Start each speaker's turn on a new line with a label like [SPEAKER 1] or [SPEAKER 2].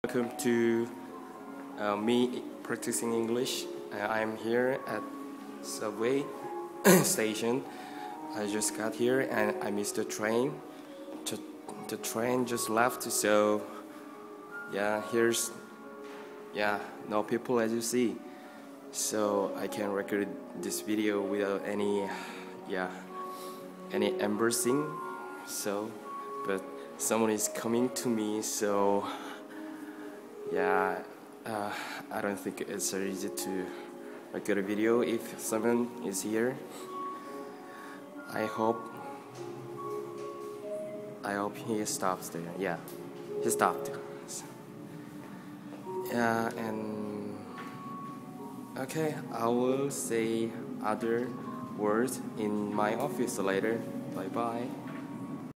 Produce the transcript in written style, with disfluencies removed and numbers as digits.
[SPEAKER 1] Welcome to me practicing English. I'm here at subway station. I just got here and I missed the train. The train just left, so yeah, no people as you see. So I can record this video without any embarrassing. So, but someone is coming to me, so I don't think it's so easy to record a video if someone is here. I hope he stops there. Yeah, he stopped. Yeah, and okay, I will say other words in my office later. Bye bye.